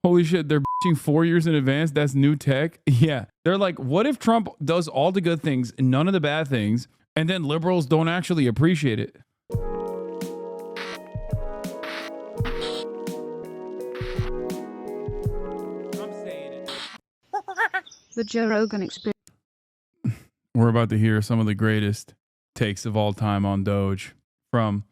Holy shit, they're bitching 4 years in advance. That's new tech. Yeah. They're like, what if Trump does all the good things and none of the bad things, and then liberals don't actually appreciate it? The Joe Rogan experience. We're about to hear some of the greatest takes of all time on DOGE from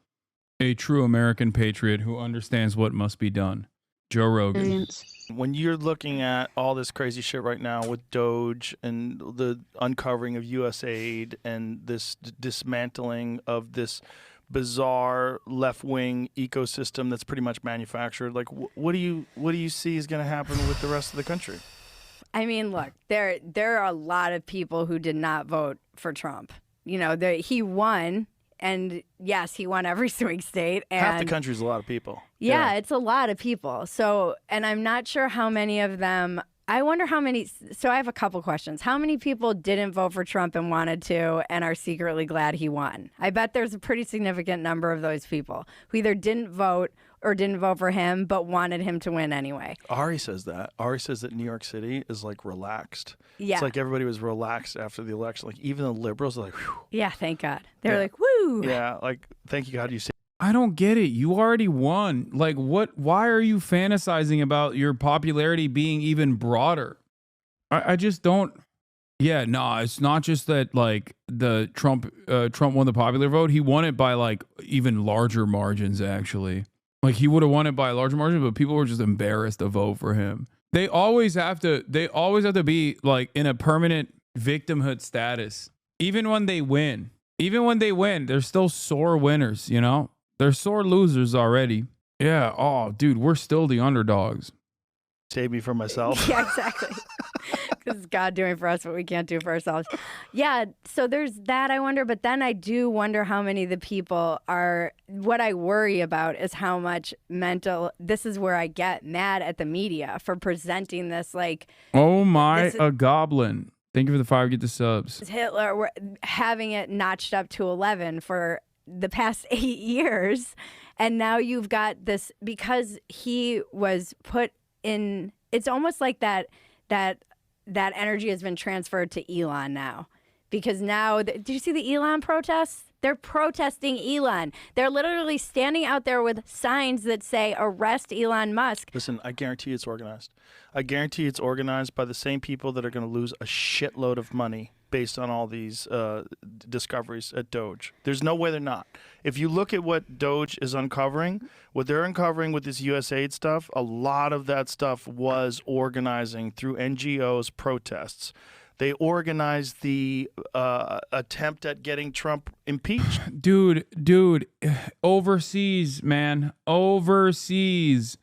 a true American patriot who understands what must be done. Joe Rogan. When you're looking at all this crazy shit right now with DOGE and the uncovering of USAID and this dismantling of this bizarre left-wing ecosystem that's pretty much manufactured, like what do you see is going to happen with the rest of the country? I mean, look, there are a lot of people who did not vote for Trump. You know, he won, and yes, he won every swing state. And half the country's a lot of people. Yeah, it's a lot of people. So, and I'm not sure how many of them. I wonder how many. So I have a couple questions. How many people didn't vote for Trump and wanted to and are secretly glad he won? I bet there's a pretty significant number of those people who either didn't vote or didn't vote for him but wanted him to win anyway. Ari says that. Ari says that New York City is like relaxed. Yeah. It's like everybody was relaxed after the election. Like even the liberals are like, whew. Yeah, thank God. They're like, woo. Yeah, like, thank you, God, you say. I don't get it. You already won. Like, what? Why are you fantasizing about your popularity being even broader? I just don't. Yeah, no, it's not just that, like, the Trump won the popular vote. He won it by, like, even larger margins, actually. Like, he would have won it by a larger margin, but people were just embarrassed to vote for him. They always have to be, like, in a permanent victimhood status. Even when they win. Even when they win, they're still sore winners, you know? They're sore losers already. Yeah. Oh, dude, we're still the underdogs. Save me from myself. Yeah, exactly. Because God doing for us what we can't do for ourselves. Yeah, so there's that, I wonder. But then I do wonder how many of the people are, what I worry about is how much mental, this is where I get mad at the media for presenting this like. Oh my, a goblin. Thank you for the 5, get the subs. Hitler, we're having it notched up to 11 for the past 8 years. And now you've got this, because he was put in, it's almost like that energy has been transferred to Elon now. Because now, did you see the Elon protests? They're protesting Elon. They're literally standing out there with signs that say, arrest Elon Musk. Listen, I guarantee it's organized. I guarantee it's organized by the same people that are going to lose a shitload of money based on all these discoveries at DOGE. There's no way they're not. If you look at what DOGE is uncovering, what they're uncovering with this USAID stuff, a lot of that stuff was organizing through NGOs protests. They organized the attempt at getting Trump impeached. Dude, overseas, man. Overseas.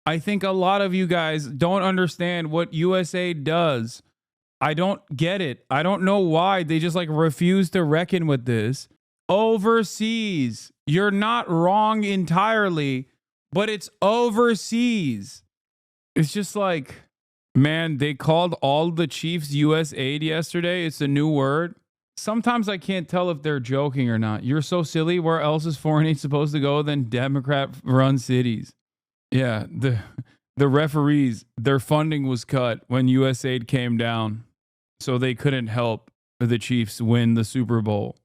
I think a lot of you guys don't understand what USAID does. I don't get it. I don't know why they just like refuse to reckon with this. Overseas. You're not wrong entirely, but it's overseas. It's just like, man, they called all the chiefs USAID yesterday. It's a new word. Sometimes I can't tell if they're joking or not. You're so silly. Where else is foreign aid supposed to go than Democrat-run cities? Yeah, the referees, their funding was cut when USAID came down, so they couldn't help the Chiefs win the Super Bowl.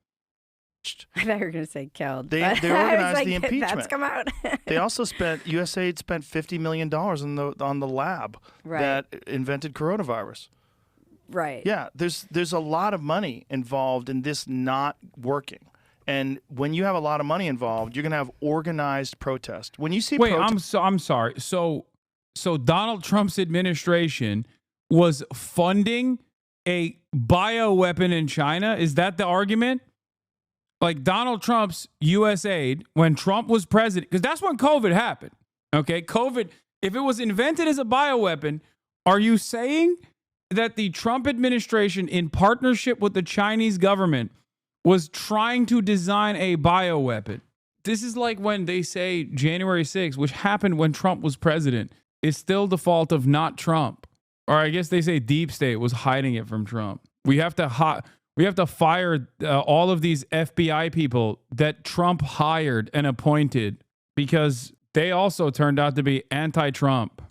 I thought you were going to say killed. They organized like, the impeachment. That's come out. They also USAID spent $50 million on the lab that invented coronavirus. Right. Yeah, there's a lot of money involved in this not working. And when you have a lot of money involved, you're going to have organized protest. When you see I'm sorry. So Donald Trump's administration was funding a bioweapon in China? Is that the argument? Like Donald Trump's USAID, when Trump was president, because that's when COVID happened. Okay, COVID, if it was invented as a bioweapon, are you saying that the Trump administration, in partnership with the Chinese government, was trying to design a bioweapon? This is like when they say January 6th, which happened when Trump was president, is still the fault of not Trump. Or I guess they say deep state was hiding it from Trump. We have to fire all of these FBI people that Trump hired and appointed because they also turned out to be anti-Trump.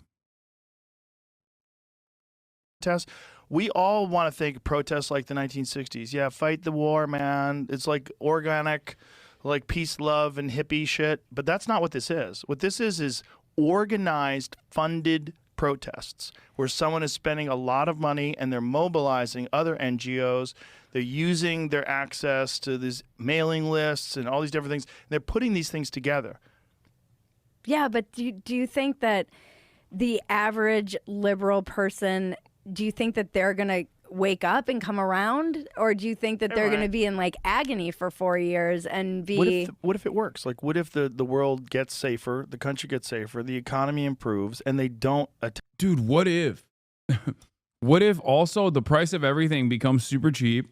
We all want to think protests like the 1960s. Yeah, fight the war, man. It's like organic, like peace, love, and hippie shit. But that's not what this is. What this is organized, funded protests where someone is spending a lot of money and they're mobilizing other NGOs. They're using their access to these mailing lists and all these different things. They're putting these things together. Yeah, but do you think that the average liberal person, do you think that they're going to wake up and come around? Or do you think that they're going to be in like agony for 4 years and be... What if it works? Like, what if the world gets safer, the country gets safer, the economy improves, and they don't... Dude, what if? What if also the price of everything becomes super cheap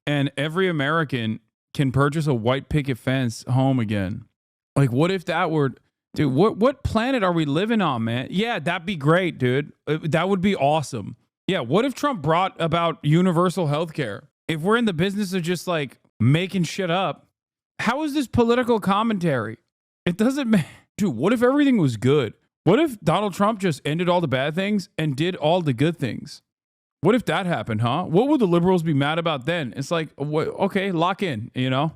and every American can purchase a white picket fence home again? Like, what if that were... Dude, what planet are we living on, man? Yeah, that'd be great, dude. That would be awesome. Yeah, what if Trump brought about universal health care? If we're in the business of just like making shit up, how is this political commentary? It doesn't matter. Dude, what if everything was good? What if Donald Trump just ended all the bad things and did all the good things? What if that happened, huh? What would the liberals be mad about then? It's like, okay, lock in, you know?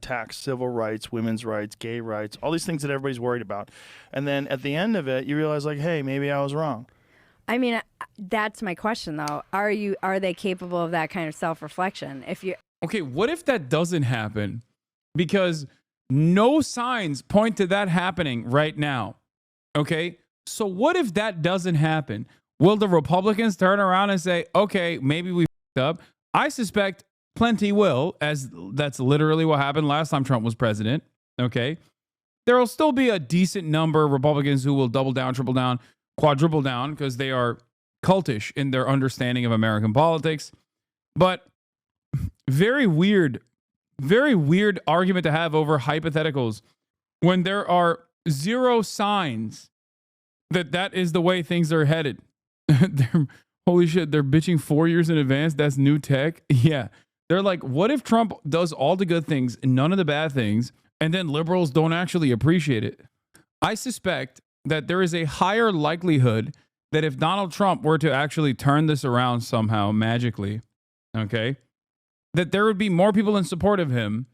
Tax, civil rights, women's rights, gay rights, all these things that everybody's worried about. And then at the end of it, you realize like, hey, maybe I was wrong. I mean, that's my question though. Are they capable of that kind of self-reflection? Okay, what if that doesn't happen? Because no signs point to that happening right now. Okay? So what if that doesn't happen? Will the Republicans turn around and say, okay, maybe we f***ed up? I suspect plenty will, as that's literally what happened last time Trump was president. Okay? There will still be a decent number of Republicans who will double down, triple down, quadruple down because they are cultish in their understanding of American politics. But very weird argument to have over hypotheticals when there are zero signs that that is the way things are headed. Holy shit, they're bitching 4 years in advance. That's new tech. Yeah. They're like, what if Trump does all the good things and none of the bad things, and then liberals don't actually appreciate it? I suspect that there is a higher likelihood that if Donald Trump were to actually turn this around somehow magically, okay, that there would be more people in support of him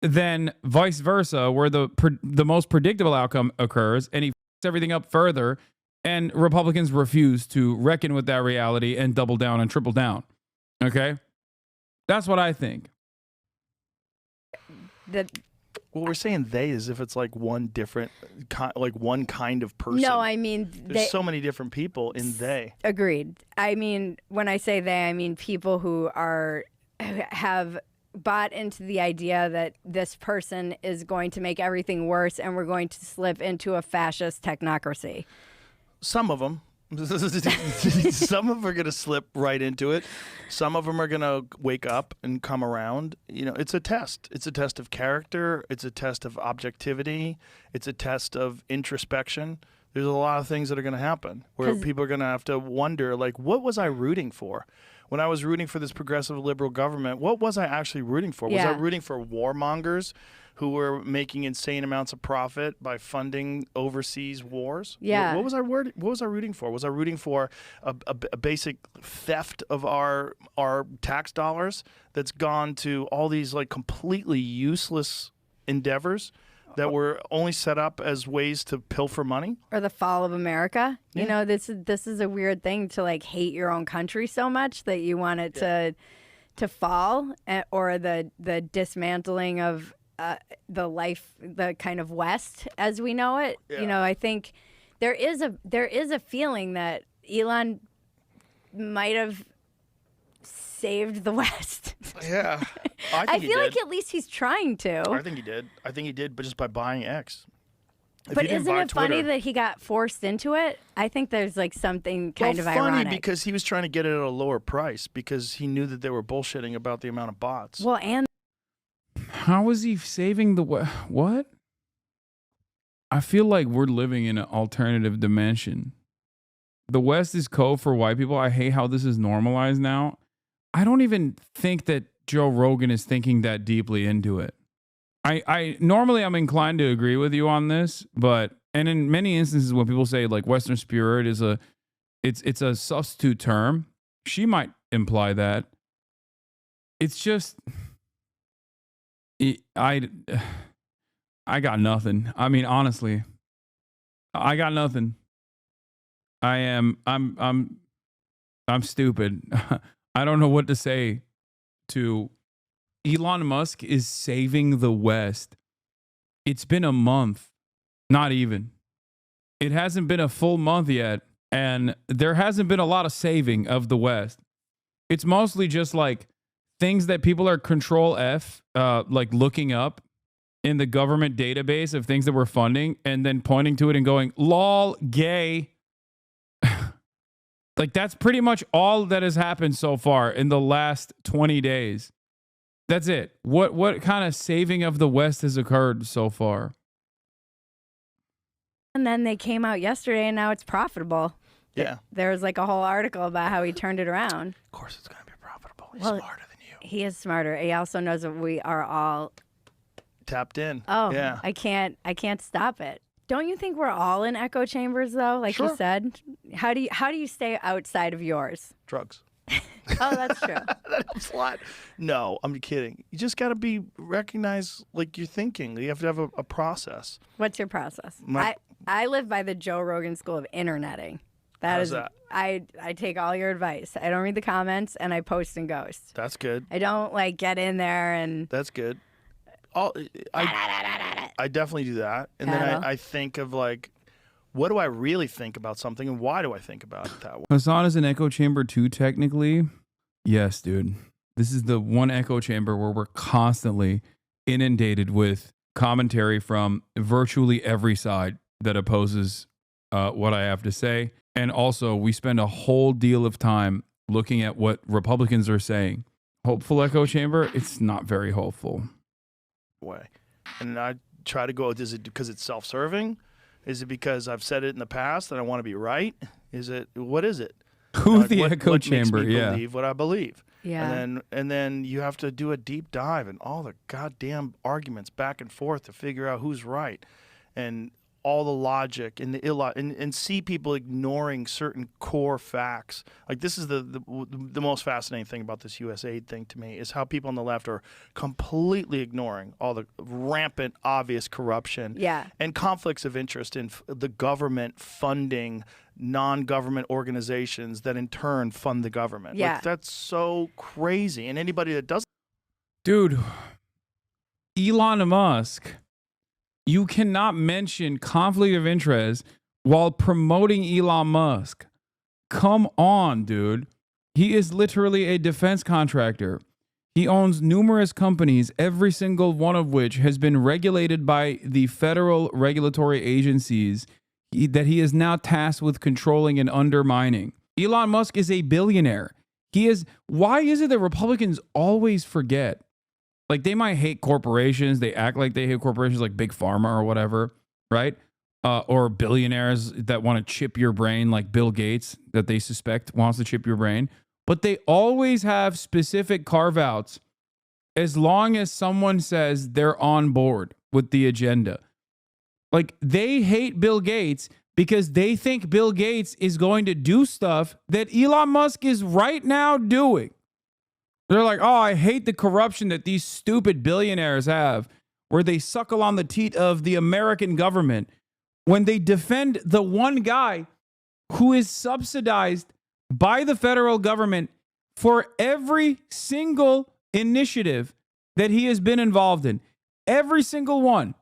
than vice versa, where the most predictable outcome occurs and he fucks everything up further and Republicans refuse to reckon with that reality and double down and triple down. Okay? That's what I think. Well, we're saying they as if it's like one different, like one kind of person. No, I mean... There's so many different people in they. Agreed. I mean, when I say they, I mean people who have bought into the idea that this person is going to make everything worse and we're going to slip into a fascist technocracy. Some of them. Some of them are going to slip right into it. Some of them are going to wake up and come around. You know, it's a test. It's a test of character. It's a test of objectivity. It's a test of introspection. There's a lot of things that are going to happen where people are going to have to wonder, like, what was I rooting for? When I was rooting for this progressive liberal government, what was I actually rooting for? Was I rooting for warmongers who were making insane amounts of profit by funding overseas wars? Yeah. What was I rooting for? Was I rooting for a basic theft of our tax dollars that's gone to all these like completely useless endeavors that were only set up as ways to pilfer money? Or the fall of America. Yeah. You know, this is a weird thing to like hate your own country so much that you want it to fall, or the dismantling of the kind of West as we know it. Yeah. You know, I think there is a feeling that Elon might have saved the West. Yeah. I feel like at least he's trying to. I think he did, but just by buying X. But isn't it funny that he got forced into it? I think there's like something kind of ironic. Funny because he was trying to get it at a lower price because he knew that they were bullshitting about the amount of bots. Well, and how is he saving the what? I feel like we're living in an alternative dimension. The West is code for white people. I hate how this is normalized now. I don't even think that Joe Rogan is thinking that deeply into it. I normally I'm inclined to agree with you on this, but and in many instances when people say like Western spirit is it's a substitute term, she might imply that. It's just I got nothing. I mean, honestly, I got nothing. I'm stupid. I don't know what to say to Elon Musk is saving the West. It's been a month, not even. It hasn't been a full month yet, and there hasn't been a lot of saving of the West. It's mostly just like things that people are control F, like looking up in the government database of things that we're funding and then pointing to it and going, lol, gay. Like that's pretty much all that has happened so far in the last 20 days. That's it. What kind of saving of the West has occurred so far? And then they came out yesterday and now it's profitable. Yeah. There was like a whole article about how he turned it around. Of course it's going to be profitable. He's Well, smarter than you. He is smarter. He also knows that we are all Tapped in. Oh, yeah. I can't stop it. Don't you think we're all in echo chambers though? Like Sure. you said, how do you stay outside of yours? Drugs. Oh, that's true. That helps a lot. No, I'm kidding. You just got to recognize like you're thinking. You have to have a process. What's your process? My- I live by the Joe Rogan school of interneting. How's that? I take all your advice. I don't read the comments and I post and ghost. That's good. I don't like get in there and That's good. I definitely do that. And then I think of like, what do I really think about something and why do I think about it that way? Hasan is an echo chamber too, technically. Yes, dude. This is the one echo chamber where we're constantly inundated with commentary from virtually every side that opposes what I have to say. And also, we spend a whole deal of time looking at what Republicans are saying. Hopeful echo chamber, it's not very hopeful. Way. And I try to go, is it because it's self-serving? Is it because I've said it in the past and I want to be right? What is it? Who's the what echo chamber? Makes me Yeah. believe what I believe. yeah. And then you have to do a deep dive and all the goddamn arguments back and forth to figure out who's right. And all the logic and the and see people ignoring certain core facts. Like this is the most fascinating thing about this USAID thing to me is how people on the left are completely ignoring all the rampant, obvious corruption and conflicts of interest in the government funding non-government organizations that in turn fund the government. Yeah. Like, that's so crazy. And anybody that does, Dude, Elon Musk, you cannot mention conflict of interest while promoting Elon Musk. Come on, dude. He is literally a defense contractor. He owns numerous companies, every single one of which has been regulated by the federal regulatory agencies that he is now tasked with controlling and undermining. Elon Musk is a billionaire. Why is it that Republicans always forget? Like, they might hate corporations. They act like they hate corporations like Big Pharma or whatever, right? Or billionaires that want to chip your brain like Bill Gates, that they suspect wants to chip your brain. But they always have specific carve-outs as long as someone says they're on board with the agenda. Like, they hate Bill Gates because they think Bill Gates is going to do stuff that Elon Musk is right now doing. They're like, oh, I hate the corruption that these stupid billionaires have, where they suckle on the teat of the American government when they defend the one guy who is subsidized by the federal government for every single initiative that he has been involved in. Every single one.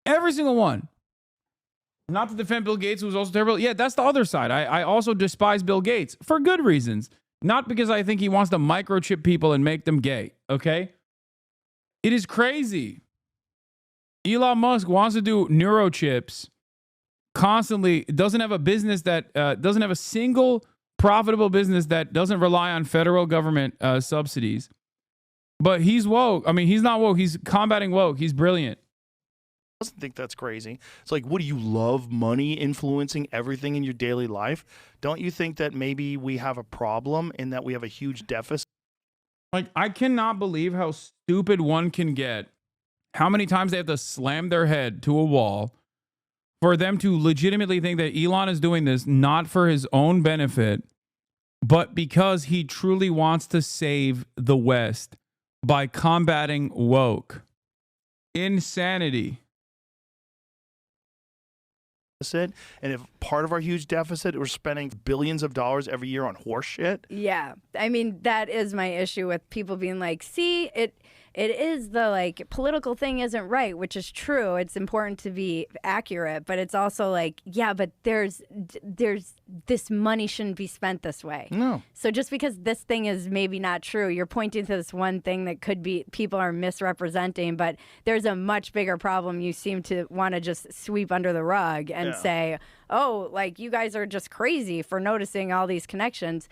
Every single one. Not to defend Bill Gates, who was also terrible. Yeah, that's the other side. I also despise Bill Gates for good reasons. Not because I think he wants to microchip people and make them gay, okay? It is crazy. Elon Musk wants to do neurochips constantly. Doesn't have a business that doesn't have a single profitable business that doesn't rely on federal government subsidies. But he's woke. I mean, he's not woke. He's combating woke. He's brilliant. doesn't think that's crazy. It's like, what do you love money influencing everything in your daily life? Don't you think that maybe we have a problem in that we have a huge deficit? Like, I cannot believe how stupid one can get How many times they have to slam their head to a wall for them to legitimately think that Elon is doing this not for his own benefit, but because he truly wants to save the West by combating woke. Insanity. And if part of our huge deficit, we're spending billions of dollars every year on horse shit. Yeah. I mean, that is my issue with people being like, see, it is the like political thing isn't right, which is true. It's important to be accurate, but it's also like, yeah, but there's this money shouldn't be spent this way. No. So just because this thing is maybe not true, you're pointing to this one thing that could be people are misrepresenting, but there's a much bigger problem you seem to want to just sweep under the rug and say, oh, like you guys are just crazy for noticing all these connections.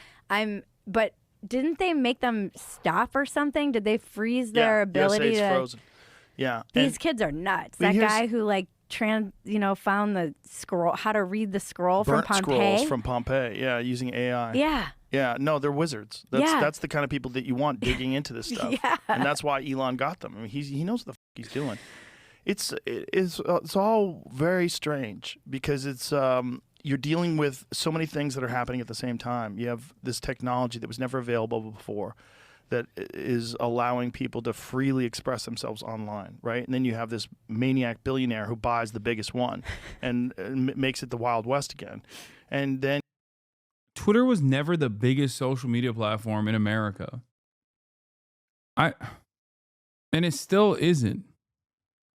But didn't they make them stop or something? Did they freeze their ability USA's to? frozen. Yeah, These kids are nuts. That guy who like found the scroll, how to read the scroll from burnt Pompeii. scrolls from Pompeii. Yeah, using AI. Yeah. Yeah, no, they're wizards. That's the kind of people that you want digging into this stuff. And that's why Elon got them. I mean, he knows what the fuck he's doing. It's all very strange because it's you're dealing with so many things that are happening at the same time. You have this technology that was never available before that is allowing people to freely express themselves online, right? And then you have this maniac billionaire who buys the biggest one and makes it the Wild West again. And then Twitter was never the biggest social media platform in America. And it still isn't.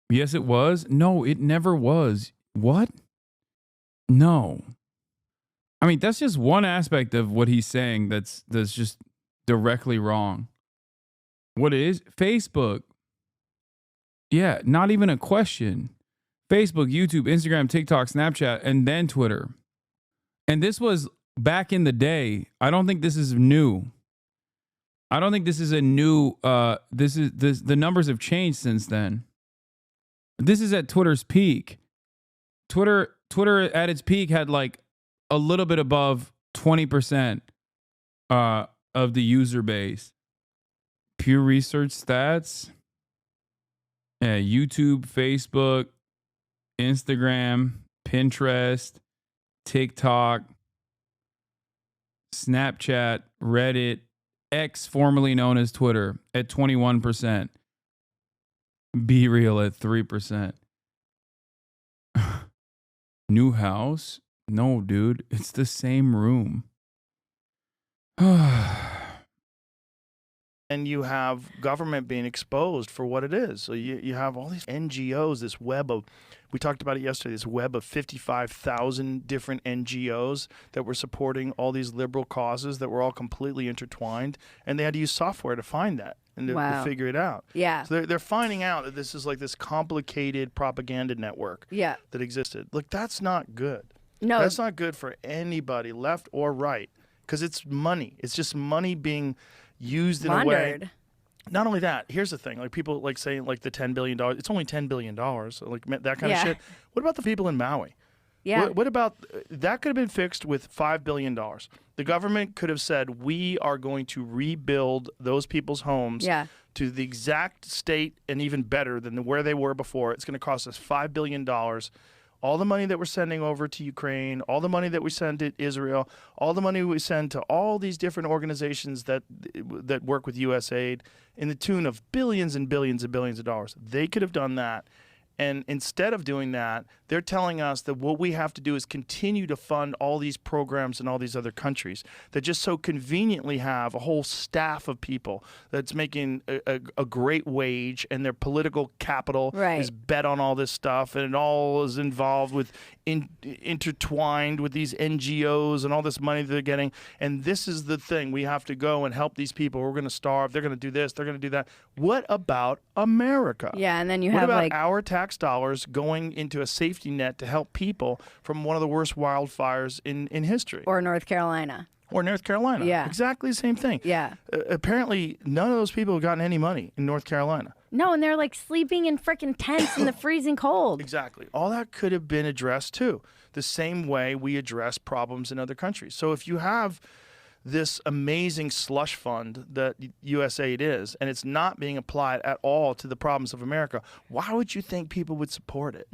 Yes, it was. No, it never was. What? No. I mean, that's just one aspect of what he's saying that's just directly wrong. What is Facebook? Yeah, not even a question. Facebook, YouTube, Instagram, TikTok, Snapchat, and then Twitter. And this was back in the day. I don't think this is new. I don't think this is a new the numbers have changed since then. This is at Twitter's peak. Twitter at its peak had like a little bit above 20% of the user base. Pew Research stats. Yeah, YouTube, Facebook, Instagram, Pinterest, TikTok, Snapchat, Reddit, X, formerly known as Twitter, at 21%. Be Real at 3%. New house? No, dude. It's the same room. And you have government being exposed for what it is. So you have all these NGOs, this web of, we talked about it yesterday, this web of 55,000 different NGOs that were supporting all these liberal causes that were all completely intertwined. And they had to use software to find that and to figure it out. Yeah. So they're finding out that this is like this complicated propaganda network that existed. Look, that's not good. No. That's not good for anybody, left or right, because it's money. It's just money being used in a way. Not only that, here's the thing. Like people like saying like the $10 billion, it's only $10 billion. Like that kind of shit. What about the people in Maui? Yeah. What about, that could have been fixed with $5 billion. The government could have said, we are going to rebuild those people's homes to the exact state and even better than where they were before. It's going to cost us $5 billion. All the money that we're sending over to Ukraine, all the money that we send to Israel, all the money we send to all these different organizations that work with USAID in the tune of billions and billions and billions of dollars. They could have done that. And instead of doing that, they're telling us that what we have to do is continue to fund all these programs in all these other countries that just so conveniently have a whole staff of people that's making a great wage, and their political capital is bet on all this stuff, and it all is involved with intertwined with these NGOs and all this money that they're getting. And this is the thing. We have to go and help these people. We're going to starve. They're going to do this. They're going to do that. What about America? Yeah, and then you what have about like our tax dollars going into a safety net to help people from one of the worst wildfires in history? Or North Carolina. Or North Carolina. Yeah. Exactly the same thing. Yeah. Apparently, none of those people have gotten any money in North Carolina. No, and they're like sleeping in freaking tents in the freezing cold. Exactly. All that could have been addressed too, the same way we address problems in other countries. So if you have this amazing slush fund that USAID is, and it's not being applied at all to the problems of America, why would you think people would support it?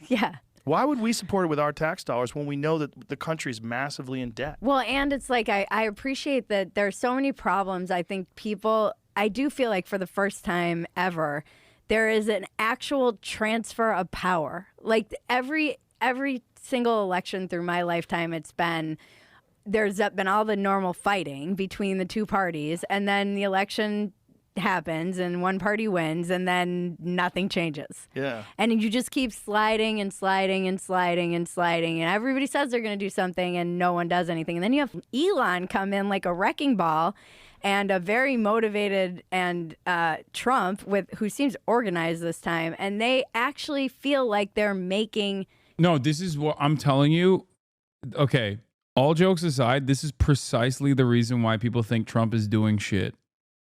Yeah. Why would we support it with our tax dollars when we know that the country is massively in debt? Well, and it's like I appreciate that there are so many problems. I think I do feel like for the first time ever, there is an actual transfer of power. Like every single election through my lifetime, there's been all the normal fighting between the two parties, and then the election happens and one party wins, and then nothing changes. Yeah. And you just keep sliding and sliding and sliding and sliding, and everybody says they're going to do something and no one does anything. And then you have Elon come in like a wrecking ball, and a very motivated and Trump who seems organized this time, and they actually feel like they're making. No, this is what I'm telling you. Okay, all jokes aside, this is precisely the reason why people think Trump is doing shit.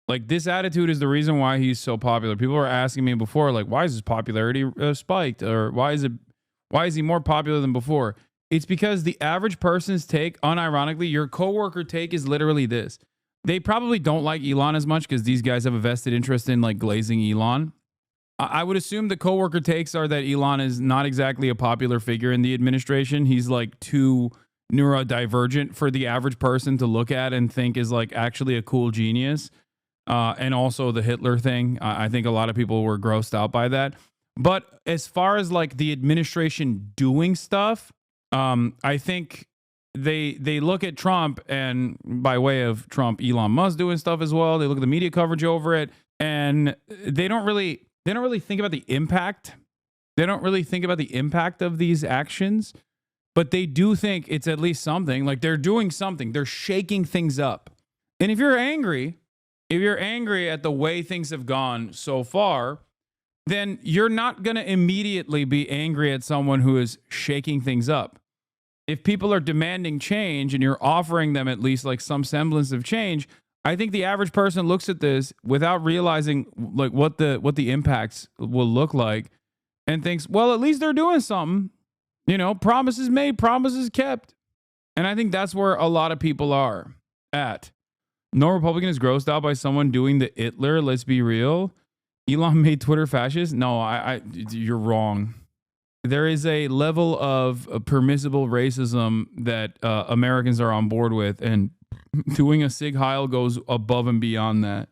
Like, this attitude is the reason why he's so popular. People were asking me before, like, why is his popularity spiked? Or why is he more popular than before? It's because the average person's take, unironically, your coworker take is literally this. They probably don't like Elon as much because these guys have a vested interest in, like, glazing Elon. I would assume the coworker takes are that Elon is not exactly a popular figure in the administration. He's, like, too neurodivergent for the average person to look at and think is, like, actually a cool genius. And also the Hitler thing. I think a lot of people were grossed out by that. But as far as like the administration doing stuff, I think they look at Trump, and by way of Trump, Elon Musk doing stuff as well. They look at the media coverage over it, and they don't really think about the impact. They don't really think about the impact of these actions, but they do think it's at least something. Like they're doing something. They're shaking things up. And if you're angry at the way things have gone so far, then you're not going to immediately be angry at someone who is shaking things up. If people are demanding change and you're offering them at least like some semblance of change, I think the average person looks at this without realizing like what the impacts will look like and thinks, well, at least they're doing something. You know, promises made, promises kept. And I think that's where a lot of people are at. No Republican is grossed out by someone doing the Hitler. Let's be real. Elon made Twitter fascist. No, you're wrong. There is a level of permissible racism that Americans are on board with, and doing a Sig Heil goes above and beyond that.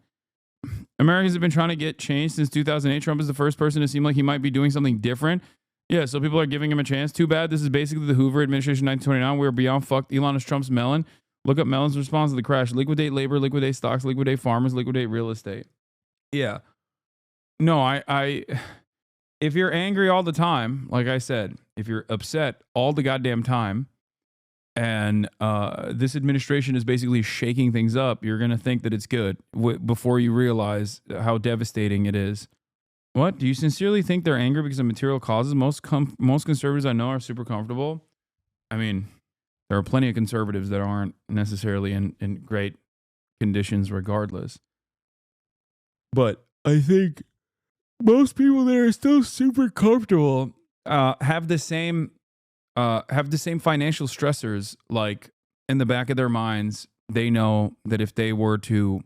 Americans have been trying to get change since 2008. Trump is the first person to seem like he might be doing something different. Yeah, so people are giving him a chance. Too bad. This is basically the Hoover administration 1929. We're beyond fucked. Elon is Trump's melon. Look up Mellon's response to the crash. Liquidate labor, liquidate stocks, liquidate farmers, liquidate real estate. Yeah. No, I if you're angry all the time, like I said, if you're upset all the goddamn time, and this administration is basically shaking things up, you're going to think that it's good before you realize how devastating it is. What? Do you sincerely think they're angry because of material causes? Most conservatives I know are super comfortable. I mean, there are plenty of conservatives that aren't necessarily in great conditions regardless. But I think most people there are still super comfortable, have the same financial stressors, like in the back of their minds. They know that if they were to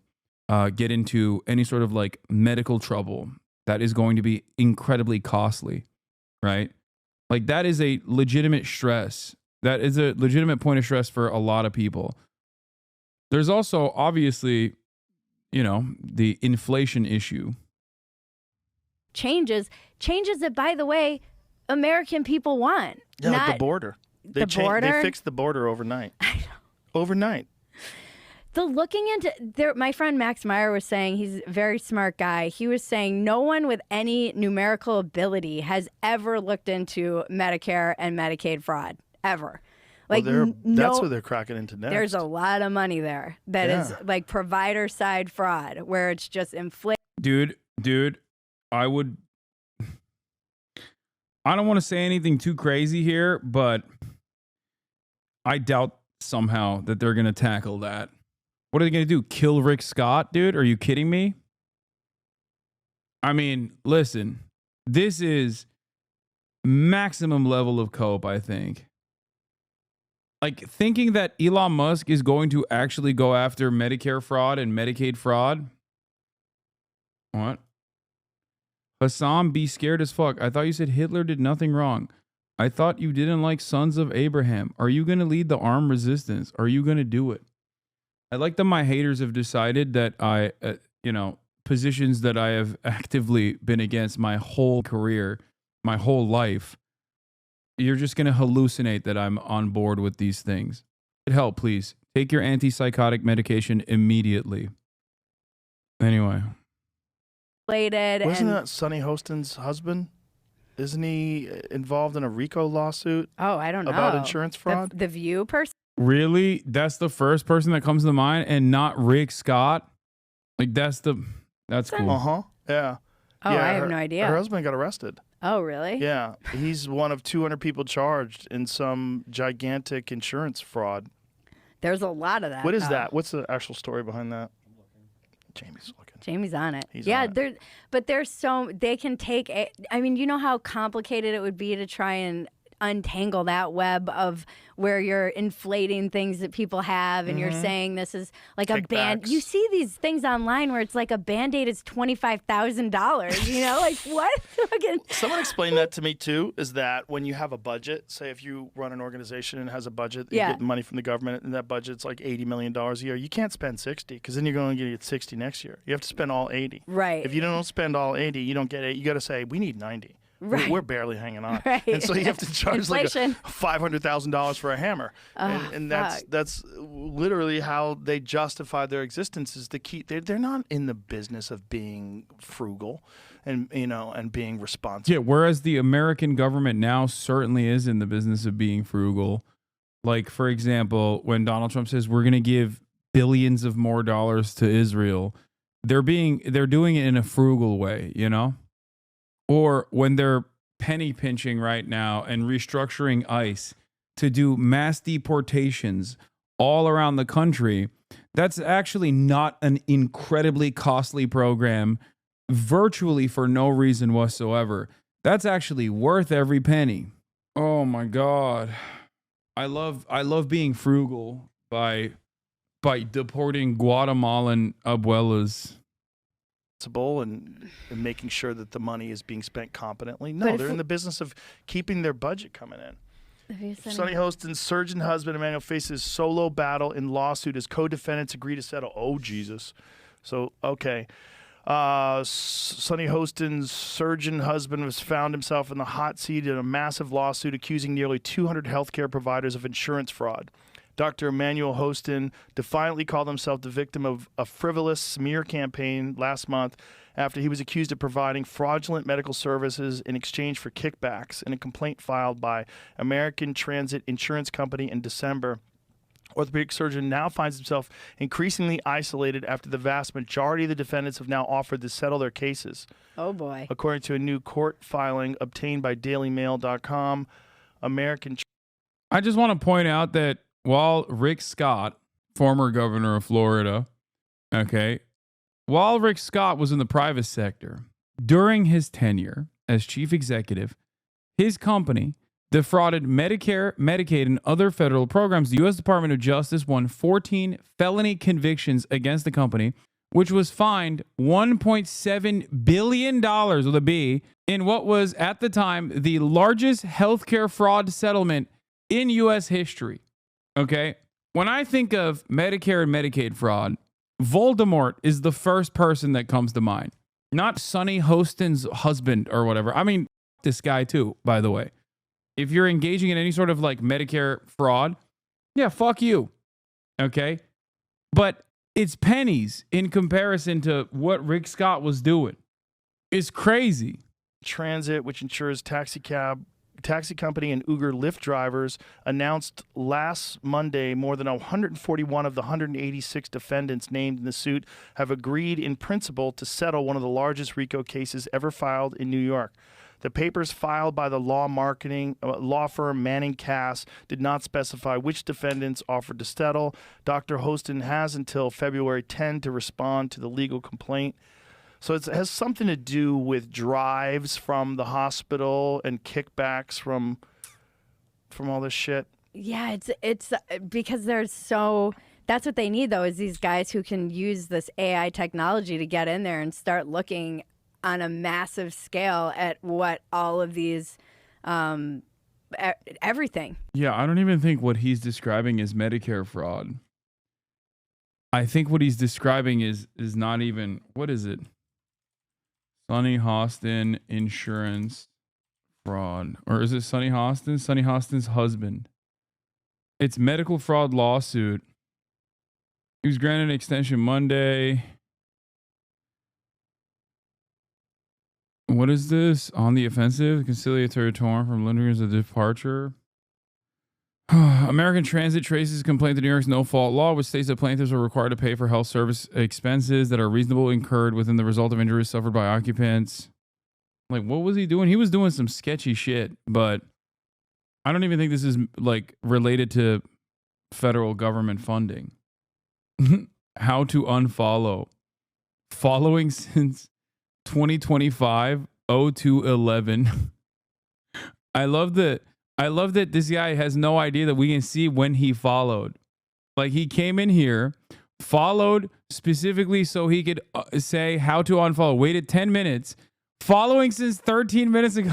get into any sort of like medical trouble, that is going to be incredibly costly, right? Like that is a legitimate stress. That is a legitimate point of stress for a lot of people. There's also obviously, you know, the inflation issue. Changes that, by the way, American people want. Yeah, not like the border. They fixed the border overnight. I know. Overnight. The looking into there, my friend Max Meyer was saying, he's a very smart guy. He was saying no one with any numerical ability has ever looked into Medicare and Medicaid fraud ever. Like that's what they're cracking into next. There's a lot of money there that is like provider side fraud, where it's just inflation. Dude, I don't want to say anything too crazy here, but I doubt somehow that they're going to tackle that. What are they going to do? Kill Rick Scott, dude? Are you kidding me? I mean, listen, this is maximum level of cope, I think. Like thinking that Elon Musk is going to actually go after Medicare fraud and Medicaid fraud. What? Hasan, be scared as fuck. I thought you said Hitler did nothing wrong. I thought you didn't like Sons of Abraham. Are you going to lead the armed resistance? Are you going to do it? I like that my haters have decided that I, positions that I have actively been against my whole career, my whole life. You're just going to hallucinate that I'm on board with these things. Help, please. Take your antipsychotic medication immediately. Anyway. Wasn't that Sonny Hostin's husband? Isn't he involved in a RICO lawsuit? Oh, I don't know. About insurance fraud? The View person? Really? That's the first person that comes to mind and not Rick Scott? Like, that's cool. Uh-huh. Yeah. Oh, yeah, I have no idea. Her husband got arrested. Oh, really? Yeah. He's one of 200 people charged in some gigantic insurance fraud. There's a lot of that. What is that? What's the actual story behind that? Jamie's looking. Jamie's on it. He's on it. But there's they can take I mean, you know how complicated it would be to try and untangle that web of where you're inflating things that people have and you're saying this is like a band. You see these things online where it's like a Band-Aid is $25,000, you know? Like what? Someone explained that to me too, is that when you have a budget, say if you run an organization and has a budget, you get money from the government and that budget's like $80 million a year, you can't spend 60 because then you're going to get 60 next year. You have to spend all 80. Right. If you don't spend all 80, you don't get it. You got to say, we need 90. Right. We're barely hanging on. Right. And so you have to charge like Inflation. $500,000 for a hammer. And that's literally how they justify their existence is to keep they're not in the business of being frugal and and being responsible. Yeah, whereas the American government now certainly is in the business of being frugal. Like, for example, when Donald Trump says we're going to give billions of more dollars to Israel, they're doing it in a frugal way, you know? Or when they're penny pinching right now and restructuring ICE to do mass deportations all around the country, that's actually not an incredibly costly program, virtually for no reason whatsoever. That's actually worth every penny. Oh my God. I love being frugal by deporting Guatemalan abuelas. And making sure that the money is being spent competently. No, they're in the business of keeping their budget coming in. Sonny Hostin's surgeon husband Emmanuel faces solo battle in lawsuit as co-defendants agree to settle. Oh, Jesus. So, okay. Sonny Hostin's surgeon husband has found himself in the hot seat in a massive lawsuit accusing nearly 200 healthcare providers of insurance fraud. Dr. Emmanuel Hostin defiantly called himself the victim of a frivolous smear campaign last month after he was accused of providing fraudulent medical services in exchange for kickbacks in a complaint filed by American Transit Insurance Company in December. Orthopedic surgeon now finds himself increasingly isolated after the vast majority of the defendants have now offered to settle their cases. Oh, boy. According to a new court filing obtained by DailyMail.com, I just want to point out that while Rick Scott, former governor of Florida, while Rick Scott was in the private sector, during his tenure as chief executive, his company defrauded Medicare, Medicaid, and other federal programs. The U.S. Department of Justice won 14 felony convictions against the company, which was fined $1.7 billion with a B in what was at the time the largest healthcare fraud settlement in U.S. history. Okay, when I think of Medicare and Medicaid fraud, Voldemort is the first person that comes to mind. Not Sonny Hostin's husband or whatever. I mean, this guy too, by the way. If you're engaging in any sort of like Medicare fraud, yeah, fuck you. Okay, but it's pennies in comparison to what Rick Scott was doing. It's crazy. Transit, which insures taxi company and Uber Lyft drivers, announced last Monday more than 141 of the 186 defendants named in the suit have agreed in principle to settle one of the largest RICO cases ever filed in New York. The papers filed by the law firm Manning Cass did not specify which defendants offered to settle. Dr. Hostin has until February 10 to respond to the legal complaint. So it has something to do with drives from the hospital and kickbacks from all this shit. Yeah, it's because there's so. That's what they need, though, is these guys who can use this AI technology to get in there and start looking on a massive scale at what all of these, everything. Yeah, I don't even think what he's describing is Medicare fraud. I think what he's describing is not even, what is it? Sonny Hostin insurance fraud. Or is it Sonny Hostin? Sonny Hostin's husband. It's medical fraud lawsuit. He was granted an extension Monday. What is this? On the offensive, conciliatory torn from Lindgren's departure. American Transit traces complaint to New York's no-fault law, which states that plaintiffs are required to pay for health service expenses that are reasonable incurred within the result of injuries suffered by occupants. Like, what was he doing? He was doing some sketchy shit, but I don't even think this is like related to federal government funding. How to unfollow. Following since 2025 0211. I love that this guy has no idea that we can see when he followed. Like, he came in here, followed specifically so he could say how to unfollow. Waited 10 minutes. Following since 13 minutes ago.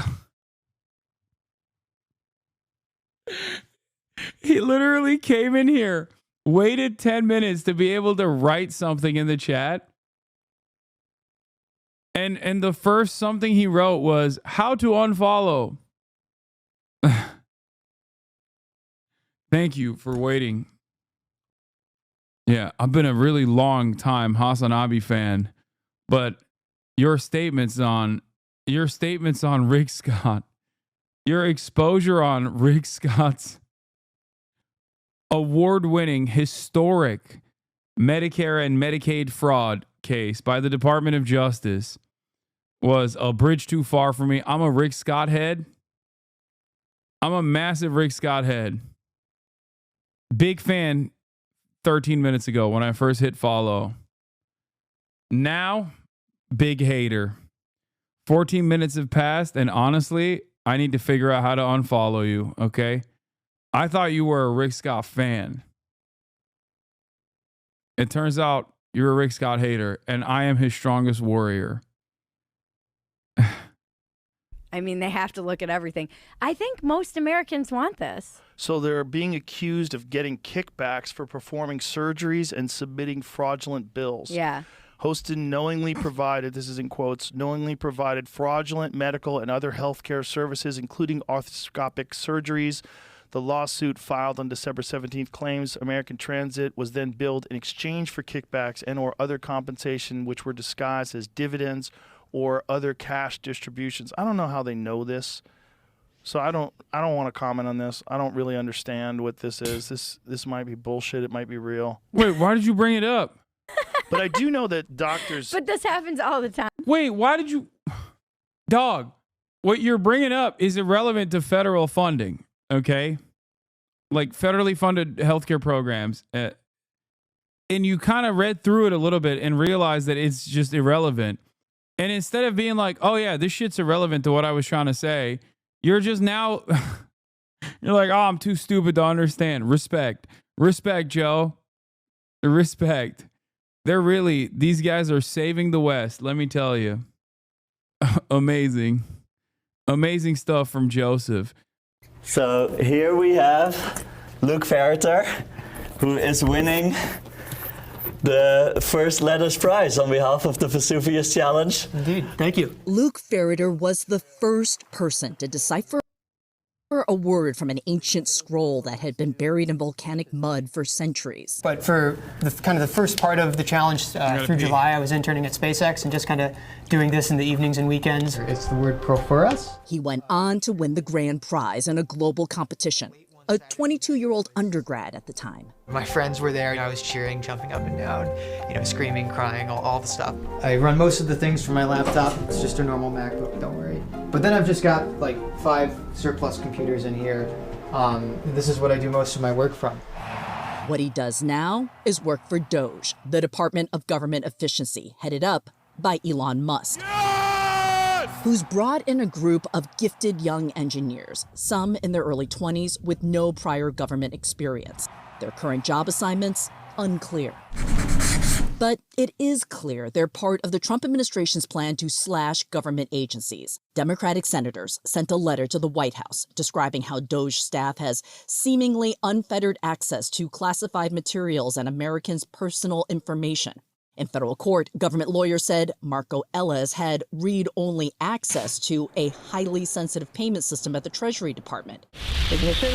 He literally came in here, waited 10 minutes to be able to write something in the chat. And the first something he wrote was how to unfollow. Thank you for waiting. Yeah, I've been a really long time Hasanabi fan, but your statements on Rick Scott, your exposure on Rick Scott's award-winning historic Medicare and Medicaid fraud case by the Department of Justice was a bridge too far for me. I'm a Rick Scott head. I'm a massive Rick Scott head. Big fan 13 minutes ago when I first hit follow. Now, big hater. 14 minutes have passed, and honestly, I need to figure out how to unfollow you, okay? I thought you were a Rick Scott fan. It turns out you're a Rick Scott hater, and I am his strongest warrior. I mean, they have to look at everything. I think most Americans want this. So they're being accused of getting kickbacks for performing surgeries and submitting fraudulent bills. Yeah. Hostin knowingly provided, this is in quotes, knowingly provided fraudulent medical and other healthcare services, including arthroscopic surgeries. The lawsuit filed on December 17th claims American Transit was then billed in exchange for kickbacks and or other compensation, which were disguised as dividends or other cash distributions. I don't know how they know this. So I don't want to comment on this. I don't really understand what this is. This might be bullshit. It might be real. Wait, why did you bring it up? But I do know that doctors... But this happens all the time. Wait, why did you... Dog, what you're bringing up is irrelevant to federal funding, okay? Like federally funded healthcare programs. And you kind of read through it a little bit and realized that it's just irrelevant. And instead of being like, oh yeah, this shit's irrelevant to what I was trying to say, you're just now... You're like, oh, I'm too stupid to understand. Respect. Respect, Joe. Respect. These guys are saving the West, let me tell you. Amazing. Amazing stuff from Joseph. So here we have Luke Ferreter, who is winning the first Letters Prize on behalf of the Vesuvius Challenge. Indeed, thank you. Luke Ferreter was the first person to decipher a word from an ancient scroll that had been buried in volcanic mud for centuries. But for the first part of the challenge through July, I was interning at SpaceX and just kind of doing this in the evenings and weekends. It's the word Prophorus. He went on to win the grand prize in a global competition, a 22-year-old undergrad at the time. My friends were there. I was cheering, jumping up and down, screaming, crying, all the stuff. I run most of the things from my laptop. It's just a normal MacBook, don't worry. But then I've just got like 5 surplus computers in here. This is what I do most of my work from. What he does now is work for DOGE, the Department of Government Efficiency, headed up by Elon Musk. Yes! who's brought in a group of gifted young engineers, some in their early 20s with no prior government experience. Their current job assignments, unclear. But it is clear they're part of the Trump administration's plan to slash government agencies. Democratic senators sent a letter to the White House describing how DOGE staff has seemingly unfettered access to classified materials and Americans' personal information. In federal court, government lawyers said Marco Ellis had read-only access to a highly sensitive payment system at the Treasury Department. Ignition,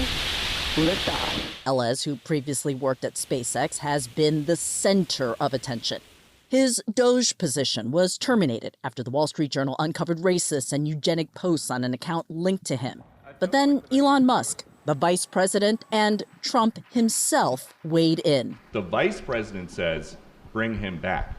liftoff. Ellis, who previously worked at SpaceX, has been the center of attention. His DOGE position was terminated after the Wall Street Journal uncovered racist and eugenic posts on an account linked to him. But then Elon Musk, the vice president, and Trump himself weighed in. The vice president says, bring him back.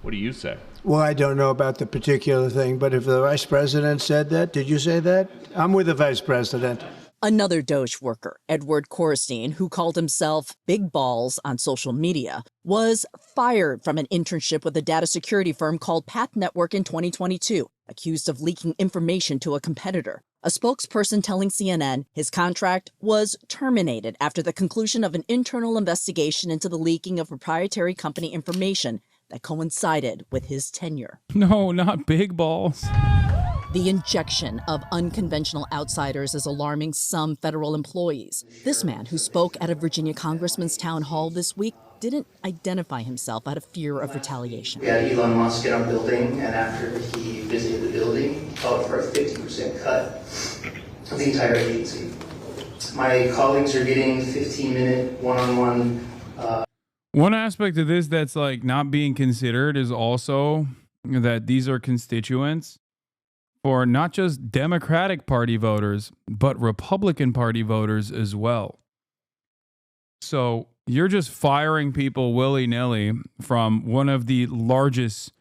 What do you say? Well, I don't know about the particular thing, but if the vice president said that, did you say that? I'm with the vice president. Another DOGE worker, Edward Korstein, who called himself Big Balls on social media, was fired from an internship with a data security firm called Path Network in 2022, accused of leaking information to a competitor. A spokesperson telling CNN his contract was terminated after the conclusion of an internal investigation into the leaking of proprietary company information that coincided with his tenure. No, not Big Balls. The injection of unconventional outsiders is alarming some federal employees. This man, who spoke at a Virginia congressman's town hall this week, didn't identify himself out of fear of retaliation. We had Elon Musk in our building, and after he visited the building, he called for a 50% cut of the entire agency. My colleagues are getting 15-minute one-on-one. One aspect of this that's like not being considered is also that these are constituents for not just Democratic Party voters, but Republican Party voters as well. So you're just firing people willy-nilly from one of the largest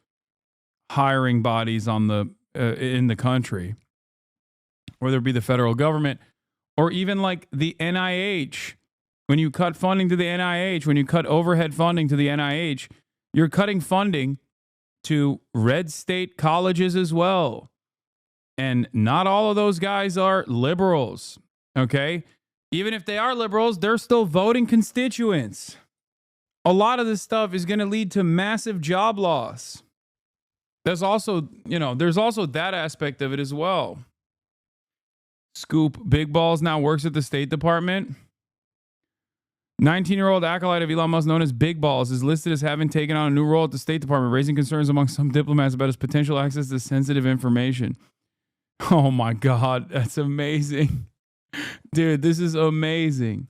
hiring bodies on the in the country, whether it be the federal government or even like the NIH. When you cut funding to the NIH, when you cut overhead funding to the NIH, you're cutting funding to red state colleges as well. And not all of those guys are liberals, okay? Even if they are liberals, they're still voting constituents. A lot of this stuff is going to lead to massive job loss. There's also, there's also that aspect of it as well. Scoop, Big Balls now works at the State Department. 19-year-old acolyte of Elon Musk known as Big Balls is listed as having taken on a new role at the State Department, raising concerns among some diplomats about his potential access to sensitive information. Oh my God, that's amazing. Dude, this is amazing.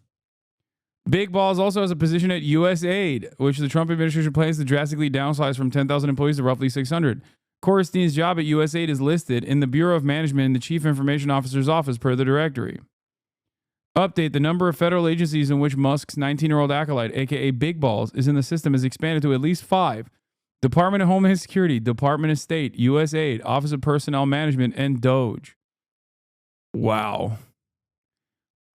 Big Balls also has a position at USAID, which the Trump administration plans to drastically downsize from 10,000 employees to roughly 600. Korstein's job at USAID is listed in the Bureau of Management in the Chief Information Officer's office per the directory. Update, the number of federal agencies in which Musk's 19-year-old acolyte, aka Big Balls, is in the system has expanded to at least 5. Department of Homeland Security, Department of State, USAID, Office of Personnel Management, and DOGE. Wow.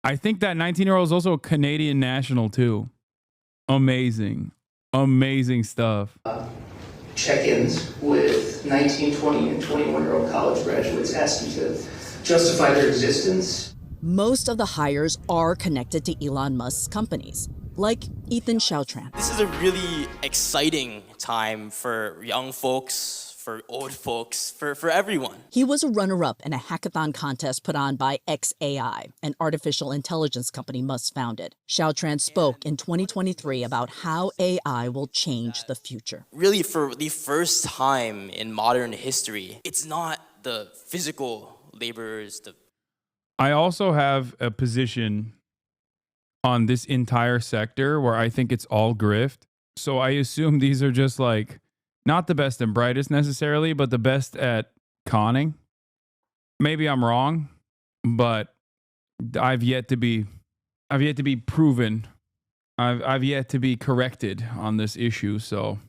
I think that 19-year-old is also a Canadian national, too. Amazing. Amazing stuff. Check-ins with 19, 20, and 21-year-old college graduates asking to justify their existence. Most of the hires are connected to Elon Musk's companies, like Ethan Chautran. This is a really exciting time for young folks, for old folks, for everyone. He was a runner-up in a hackathon contest put on by xAI, an artificial intelligence company Musk founded. Chautran spoke in 2023 about how AI will change the future. Really, for the first time in modern history, it's not the physical laborers. I also have a position on this entire sector where I think it's all grift. So I assume these are just like not the best and brightest necessarily, but the best at conning. Maybe I'm wrong, but I've yet to be proven. I've yet to be corrected on this issue. So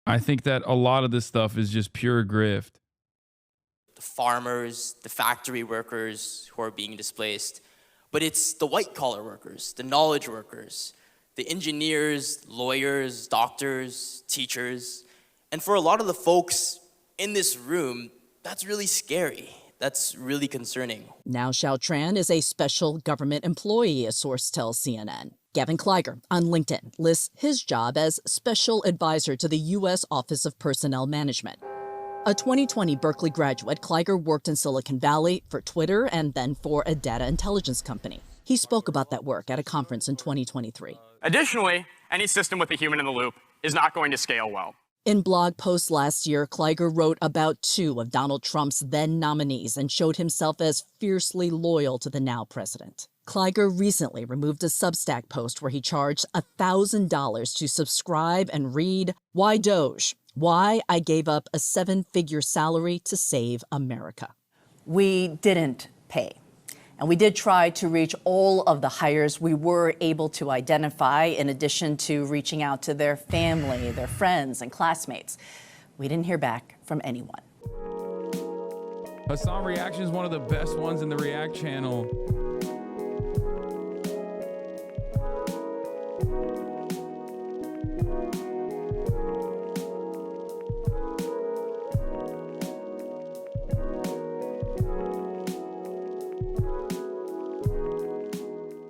I think that a lot of this stuff is just pure grift. The farmers, the factory workers who are being displaced, but it's the white-collar workers, the knowledge workers, the engineers, lawyers, doctors, teachers. And for a lot of the folks in this room, that's really scary. That's really concerning. Now Xiao Tran is a special government employee, a source tells CNN. Gavin Kleiger on LinkedIn lists his job as special advisor to the U.S. Office of Personnel Management. A 2020 Berkeley graduate, Kleiger worked in Silicon Valley for Twitter and then for a data intelligence company. He spoke about that work at a conference in 2023. Additionally, any system with a human in the loop is not going to scale well. In blog posts last year, Kleiger wrote about 2 of Donald Trump's then nominees and showed himself as fiercely loyal to the now president. Kleiger recently removed a Substack post where he charged $1,000 to subscribe and read Why DOGE? Why I gave up a 7-figure salary to save America. We didn't pay. And we did try to reach all of the hires we were able to identify, in addition to reaching out to their family, their friends, and classmates. We didn't hear back from anyone. Hasan Reactions, one of the best ones in the React channel.